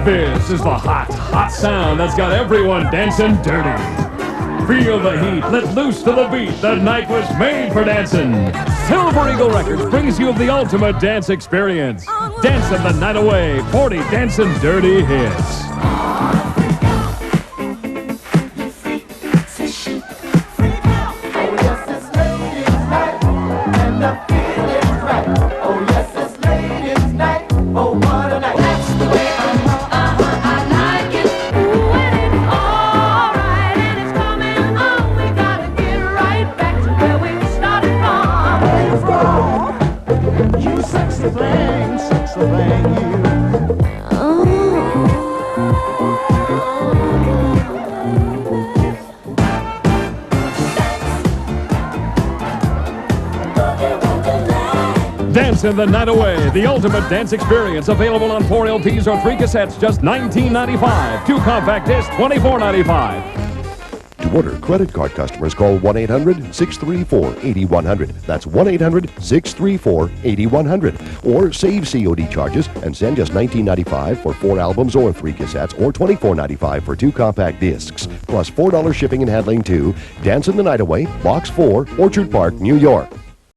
This is the hot, hot sound that's got everyone dancing dirty. Feel the heat, let loose to the beat. The night was made for dancing. Silver Eagle Records brings you the ultimate dance experience. Dancing the night away, 40 dancing dirty hits. Dancing the night away, the ultimate dance experience, available on 4 LPs or 3 cassettes, just $19.95. 2 compact discs, $24.95. To order, credit card customers call 1-800-634-8100. That's 1-800-634-8100. Or save COD charges and send just $19.95 for 4 albums or 3 cassettes, or $24.95 for 2 compact discs, plus $4 shipping and handling to Dancin' the Night Away, Box 4, Orchard Park, New York.